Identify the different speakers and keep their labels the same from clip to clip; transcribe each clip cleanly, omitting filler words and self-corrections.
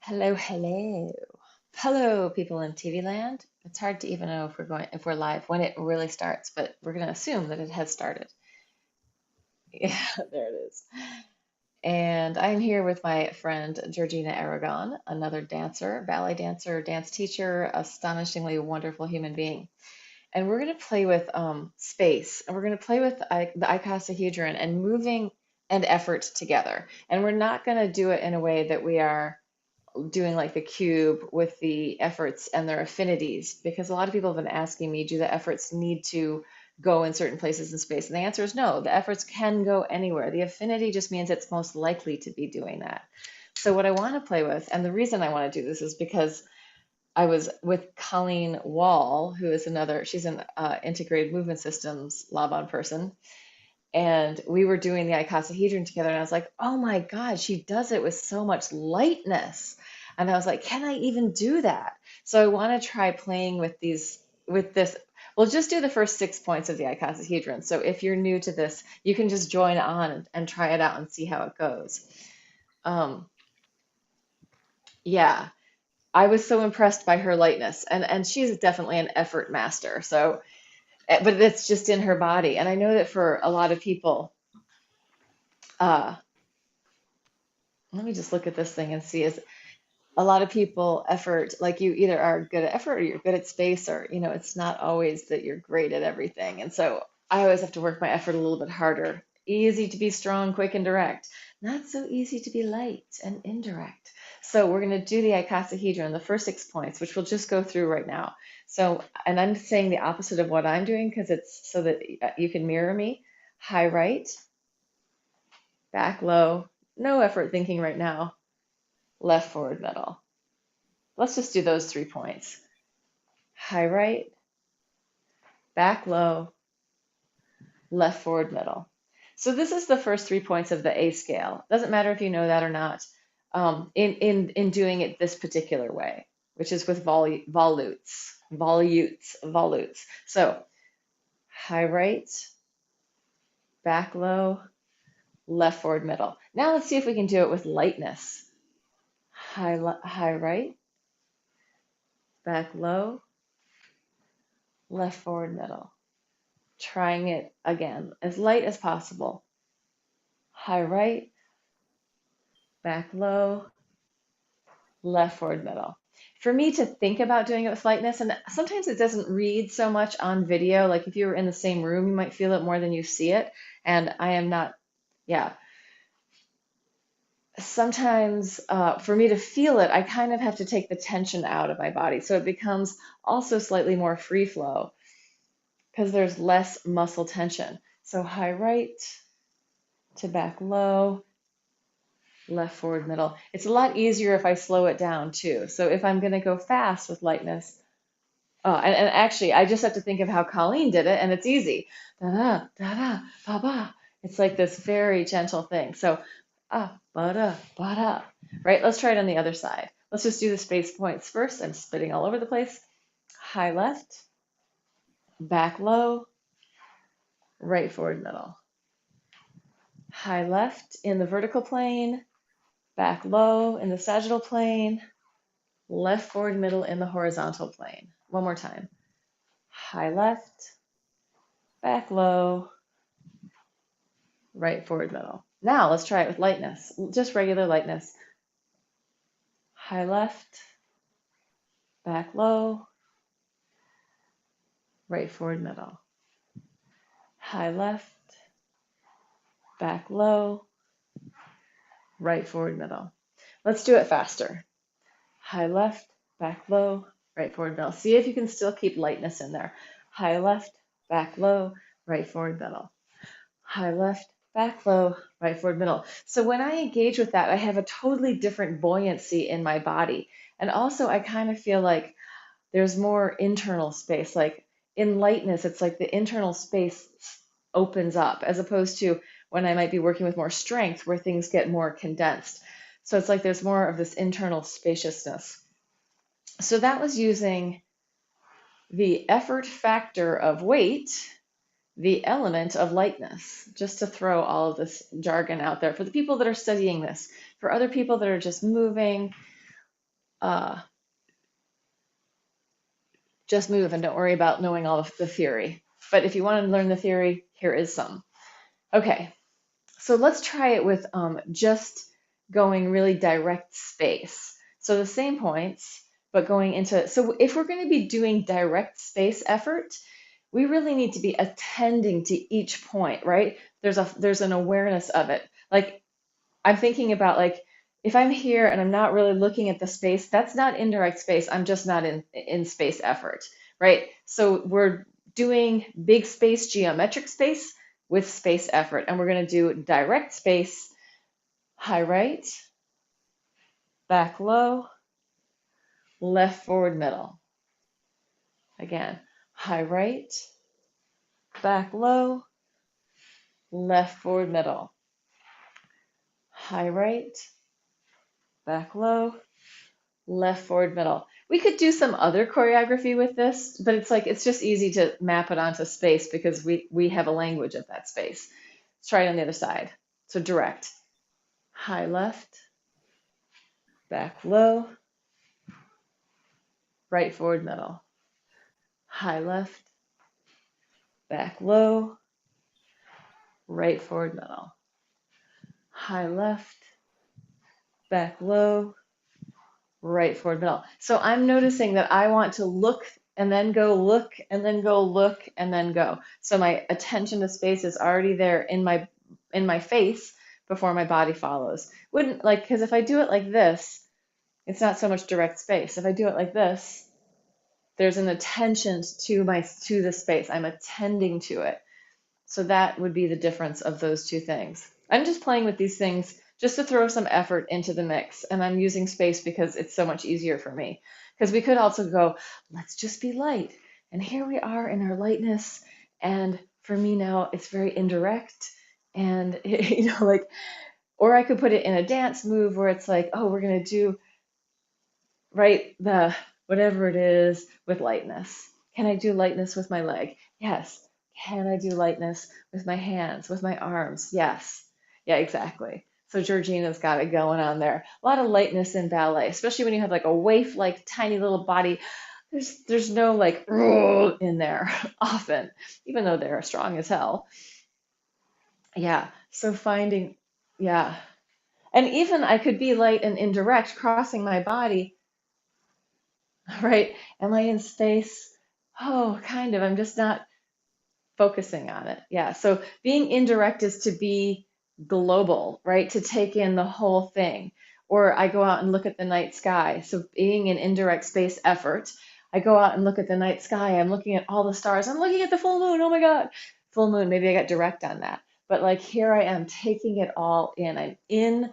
Speaker 1: Hello, hello. Hello, people in TV land. It's hard to even know if we're live when it really starts, but we're going to assume that it has started. Yeah, there it is. And I'm here with my friend Georgina Aragon, another dancer, ballet dancer, dance teacher, astonishingly wonderful human being. And we're going to play with space, and we're going to play with the icosahedron and moving and effort together. And we're not going to do it in a way that we are doing like the cube with the efforts and their affinities, because a lot of people have been asking me, do the efforts need to go in certain places in space? And the answer is no, the efforts can go anywhere. The affinity just means it's most likely to be doing that. So what I want to play with, and the reason I want to do this is because I was with Colleen Wall, who is she's an integrated movement systems LABAN person, and we were doing the icosahedron together, and I was like, oh my God, she does it with so much lightness. And I was like, can I even do that? So I want to try playing with this. We'll just do the first 6 points of the icosahedron. So if you're new to this, you can just join on and try it out and see how it goes. Um, yeah, I was so impressed by her lightness, and she's definitely an effort master. So, but it's just in her body. And I know that for a lot of people, uh, let me just look at this thing and see, is a lot of people effort, like you either are good at effort or you're good at space, or it's not always that you're great at everything. And so I always have to work my effort a little bit harder. Easy to be strong, quick, and direct, not so easy to be light and indirect. So we're going to do the icosahedron, the first 6 points, which we'll just go through right now. So, and I'm saying the opposite of what I'm doing because it's so that you can mirror me. High right, back low, no effort thinking right now, left forward middle. Let's just do those 3 points. High right, back low, left forward middle. So this is the first 3 points of the A scale. Doesn't matter if you know that or not, in doing it this particular way, which is with volutes. So high right, back low, left forward middle. Now let's see if we can do it with lightness. High right, back low, left forward middle. Trying it again, as light as possible. High right, back low, left forward middle. For me to think about doing it with lightness, and sometimes it doesn't read so much on video. Like if you were in the same room, you might feel it more than you see it. And I am not, yeah. Sometimes for me to feel it, I kind of have to take the tension out of my body. So it becomes also slightly more free flow because there's less muscle tension. So high right to back low, left forward middle. It's a lot easier if I slow it down too. So if I'm going to go fast with lightness, and actually I just have to think of how Colleen did it, and it's easy. Da da da da ba ba. It's like this very gentle thing. So ba da ba da. Right? Let's try it on the other side. Let's just do the space points first. I'm spitting all over the place. High left, back low, right forward middle. High left in the vertical plane, back low in the sagittal plane, left forward middle in the horizontal plane. One more time. High left, back low, right forward middle. Now let's try it with lightness, just regular lightness. High left, back low, right forward middle. High left, back low, right forward middle. Let's do it faster. High left, back low, right forward middle. See if you can still keep lightness in there. High left, back low, right forward middle. High left, back low, right forward middle. So when I engage with that, I have a totally different buoyancy in my body. And also I kind of feel like there's more internal space. Like in lightness, it's like the internal space opens up as opposed to when I might be working with more strength where things get more condensed. So it's like there's more of this internal spaciousness. So that was using the effort factor of weight, the element of lightness, just to throw all of this jargon out there for the people that are studying this. For other people that are just moving, uh, just move and don't worry about knowing all of the theory. But if you want to learn the theory, here is some. Okay, so let's try it with just going really direct space. So the same points, but going into, so if we're going to be doing direct space effort, we really need to be attending to each point, right? There's an awareness of it. Like I'm thinking about like if I'm here and I'm not really looking at the space, that's not indirect space. I'm just not in space effort, right? So we're doing big space, geometric space with space effort, and we're going to do direct space, high right, back low, left forward middle. Again, high right, back low, left forward middle. High right, back low, left forward middle. We could do some other choreography with this, but it's like it's just easy to map it onto space because we have a language of that space. Let's try it on the other side. So direct. High left, back low, right forward middle. High left, back low, right forward middle. High left, back low, right forward middle. So I'm noticing that I want to look and then go look and then go look and then go. So my attention to space is already there in my face before my body follows. Wouldn't like because if I do it like this, it's not so much direct space. If I do it like this, there's an attention to the space. I'm attending to it. So that would be the difference of those two things. I'm just playing with these things just to throw some effort into the mix. And I'm using space because it's so much easier for me. Because we could also go, let's just be light. And here we are in our lightness. And for me now, it's very indirect. And, like, or I could put it in a dance move where it's like, oh, we're going to do right? The whatever it is with lightness. Can I do lightness with my leg? Yes. Can I do lightness with my hands, with my arms? Yes. Yeah, exactly. So Georgina's got it going on there. A lot of lightness in ballet, especially when you have like a waif-like tiny little body. There's no like in there often, even though they're strong as hell. Yeah. So finding, yeah. And even I could be light and indirect, crossing my body. Right? Am I in space? Oh, kind of. I'm just not focusing on it. Yeah. So being indirect is to be global, right? To take in the whole thing. Or I go out and look at the night sky. So being in indirect space effort, I go out and look at the night sky. I'm looking at all the stars. I'm looking at the full moon. Oh my God. Full moon. Maybe I got direct on that. But like here I am taking it all in. I'm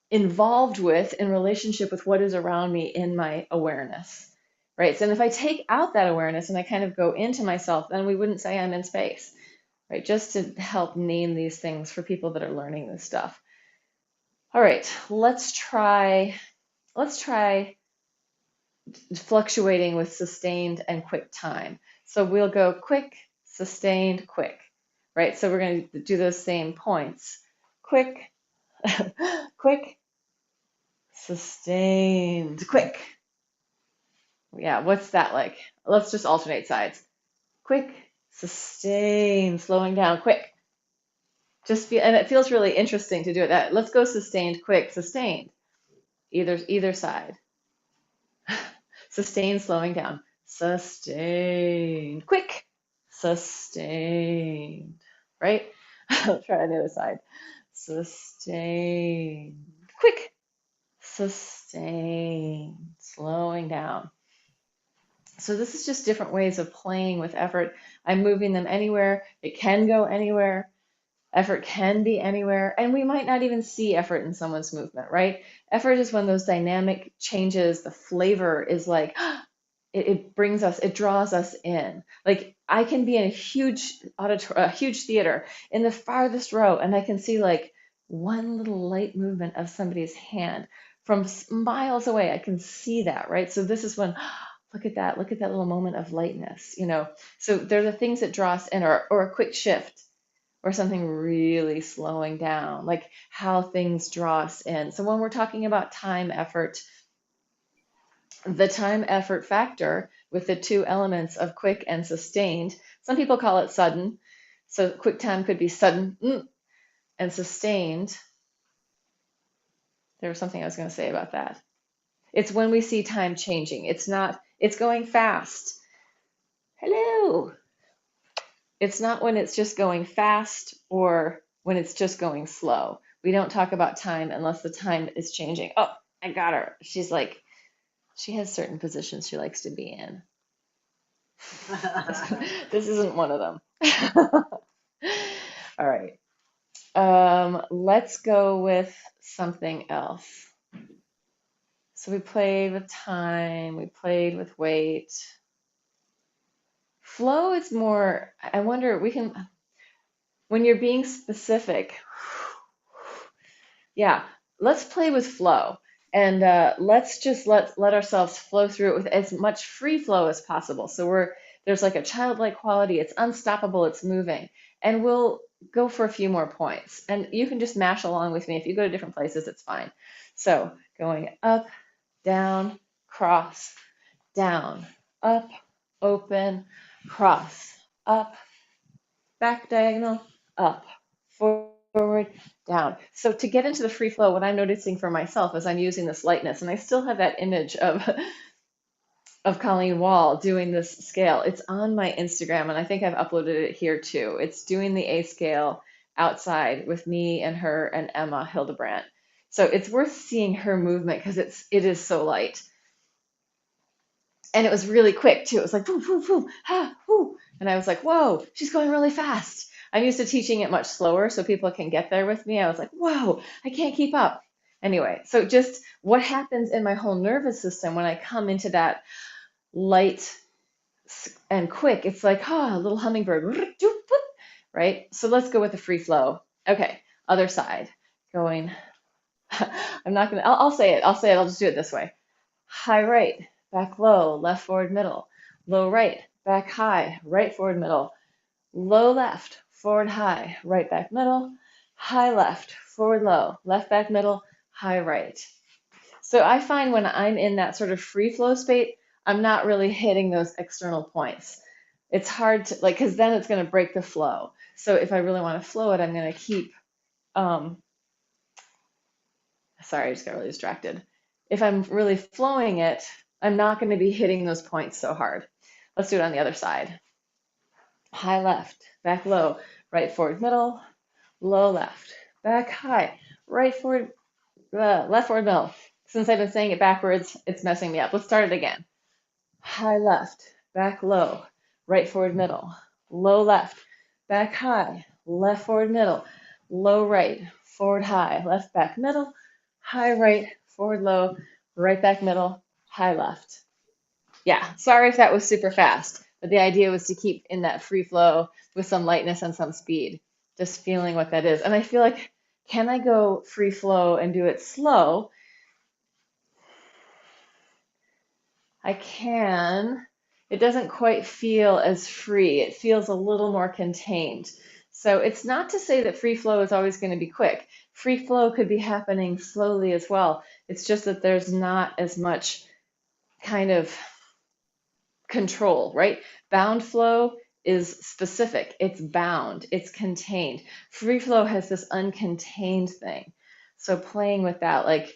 Speaker 1: involved with in relationship with what is around me in my awareness, right? So and if I take out that awareness and I kind of go into myself, then we wouldn't say I'm in space, right? Just to help name these things for people that are learning this stuff. All right, let's try fluctuating with sustained and quick time. So we'll go quick, sustained, quick, right? So we're going to do those same points. Quick, quick, sustained, quick. Yeah, what's that like? Let's just alternate sides. Quick, sustained, slowing down, quick. And it feels really interesting to do it that. Let's go sustained, quick, sustained. Either side. Sustained, slowing down. Sustained, quick, sustained. Right? I'll try on the other side. Sustained, quick, sustained, slowing down. So this is just different ways of playing with effort. I'm moving them anywhere. It can go anywhere. Effort can be anywhere. And we might not even see effort in someone's movement, right? Effort is when those dynamic changes, the flavor is like, it draws us in. Like I can be in a huge theater in the farthest row, and I can see like one little light movement of somebody's hand from miles away. I can see that, right? So this is when look at that little moment of lightness. So they're the things that draw us in, or a quick shift, or something really slowing down, like how things draw us in. So when we're talking about time, effort, the time effort factor with the two elements of quick and sustained. Some people call it sudden. So quick time could be sudden, and sustained. There was something I was going to say about that. It's when we see time changing. It's not, it's going fast. Hello. It's not when it's just going fast or when it's just going slow. We don't talk about time unless the time is changing. Oh, I got her. She's like, she has certain positions she likes to be in. This isn't one of them. All right. Let's go with something else. So we played with time, we played with weight. Flow is more, I wonder, we can, when you're being specific, yeah, let's play with flow and let's just let ourselves flow through it with as much free flow as possible. So there's like a childlike quality, it's unstoppable, it's moving, and we'll go for a few more points. And you can just mash along with me. If you go to different places, it's fine. So going up, down, cross, down, up, open, cross, up, back diagonal, up, forward, down. So to get into the free flow, what I'm noticing for myself is I'm using this lightness, and I still have that image of Colleen Wall doing this scale. It's on my Instagram, and I think I've uploaded it here too. It's doing the A scale outside with me and her and Emma Hildebrandt. So it's worth seeing her movement because it is so light. And it was really quick too. It was like boom, boom, boom, ha, whoo. And I was like, whoa, she's going really fast. I'm used to teaching it much slower so people can get there with me. I was like, whoa, I can't keep up. Anyway, so just what happens in my whole nervous system when I come into that light and quick, it's like, a little hummingbird, right? So let's go with the free flow. Okay, other side. Going, I'm not gonna, I'll say it. I'll just do it this way. High right, back low, left forward middle, low right, back high, right forward middle, low left, forward high, right back middle, high left, forward low, left back middle, high right. So I find when I'm in that sort of free flow state, I'm not really hitting those external points. It's hard to like, because then it's going to break the flow. So if I really want to flow it, I'm going to keep, sorry, I just got really distracted. If I'm really flowing it, I'm not going to be hitting those points so hard. Let's do it on the other side. High left, back low, right forward middle, low left, back high, right forward, left forward middle. Since I've been saying it backwards, it's messing me up. Let's start it again. High left, back low, right forward middle, low left, back high, left forward middle, low right, forward high, left back middle, high right, forward low, right back middle, high left. Yeah, sorry if that was super fast, but the idea was to keep in that free flow with some lightness and some speed, just feeling what that is. And I feel like, can I go free flow and do it slow? I can. It doesn't quite feel as free. It feels a little more contained. So it's not to say that free flow is always going to be quick. Free flow could be happening slowly as well. It's just that there's not as much kind of control, right? Bound flow is specific, it's bound, it's contained. Free flow has this uncontained thing. So playing with that, like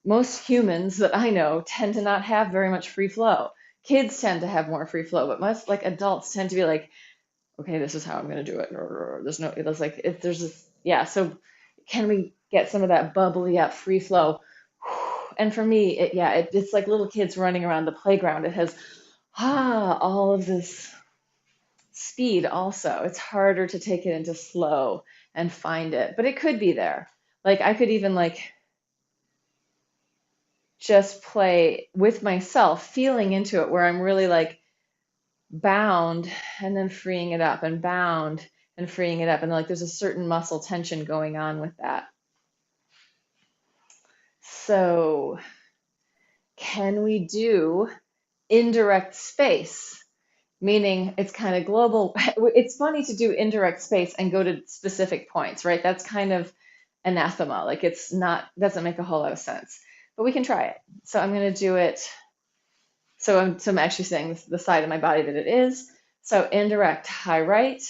Speaker 1: most humans that I know tend to not have very much free flow. Kids tend to have more free flow, but most like adults tend to be like, okay, this is how I'm going to do it. Or there's no, it's like, there's this, yeah. So can we get some of that bubbly up free flow? And for me, it's like little kids running around the playground. It has all of this speed also. It's harder to take it into slow and find it, but it could be there. Like I could even like just play with myself, feeling into it where I'm really like bound and then freeing it up and bound and freeing it up. And like there's a certain muscle tension going on with that. So can we do indirect space? Meaning it's kind of global. It's funny to do indirect space and go to specific points, right? That's kind of anathema. Like it's not, doesn't make a whole lot of sense, but we can try it. So I'm going to do it So I'm actually saying the side of my body that it is. So indirect, high right,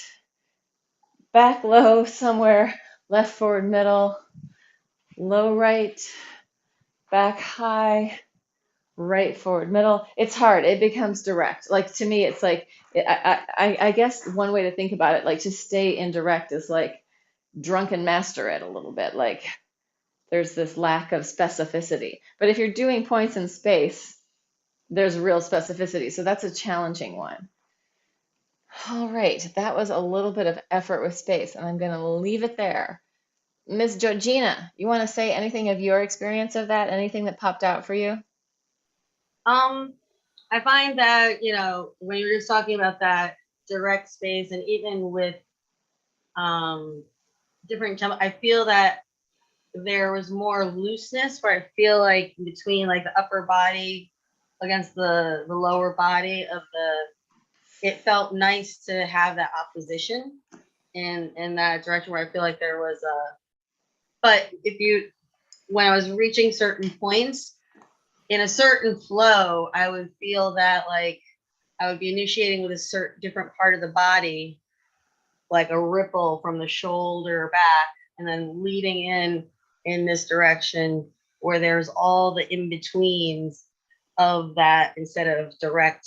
Speaker 1: back low somewhere, left forward middle, low right, back high, right forward middle. It's hard. It becomes direct. Like to me, it's like I guess one way to think about it, like to stay indirect is like drunken master it a little bit. Like there's this lack of specificity. But if you're doing points in space, there's real specificity. So that's a challenging one. All right, that was a little bit of effort with space, and I'm going to leave it there. Miss Georgina, you want to say anything of your experience of that? Anything that popped out for you?
Speaker 2: Um, I find that, when you're just talking about that direct space and even with um different I feel that there was more looseness where I feel like between like the upper body against the lower body of it felt nice to have that opposition in that direction where I feel like there was a but if you when I was reaching certain points in a certain flow, I would feel that like I would be initiating with a certain different part of the body, like a ripple from the shoulder back, and then leading in this direction where there's all the in betweens of that instead of direct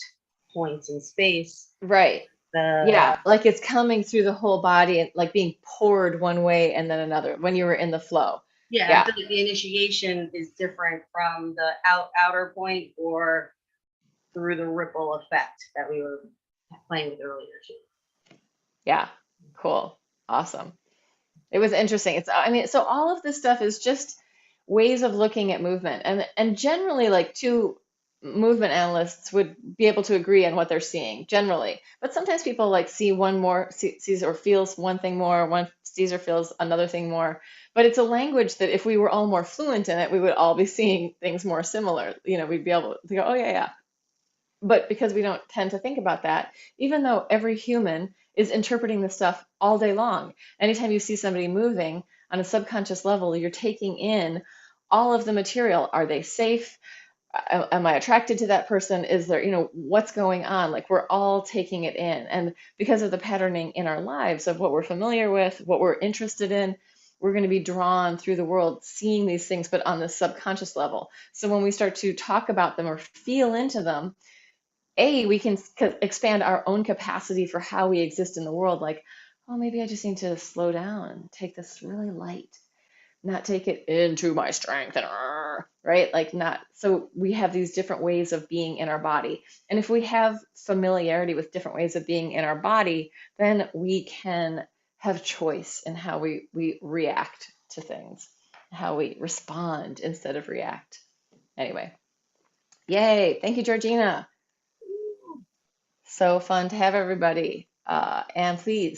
Speaker 2: points in space.
Speaker 1: Right.
Speaker 2: The
Speaker 1: Yeah, like it's coming through the whole body and like being poured one way and then another when you were in the flow.
Speaker 2: Yeah, I
Speaker 1: Yeah.
Speaker 2: feel like the initiation is different from the outer point or through the ripple effect that we were playing with earlier too.
Speaker 1: Yeah. Cool. Awesome. It was interesting. I mean, so all of this stuff is just ways of looking at movement, and generally, like two movement analysts would be able to agree on what they're seeing generally. But sometimes people like see one more, sees or feels one thing more, one sees or feels another thing more. But it's a language that if we were all more fluent in it, we would all be seeing things more similar. We'd be able to go, oh yeah, yeah, but because we don't tend to think about that, even though every human is interpreting this stuff all day long, anytime you see somebody moving on a subconscious level, you're taking in all of the material. Are they safe? Am I attracted to that person? Is there, what's going on? Like we're all taking it in. And because of the patterning in our lives of what we're familiar with, what we're interested in, we're going to be drawn through the world seeing these things, but on the subconscious level. So when we start to talk about them or feel into them, we can expand our own capacity for how we exist in the world. Like, oh, maybe I just need to slow down, take this really light, not take it into my strength and right? Like, not so we have these different ways of being in our body. And if we have familiarity with different ways of being in our body, then we can have choice in how we react to things, how we respond instead of react. Anyway, yay. Thank you, Georgina. So fun to have everybody. And please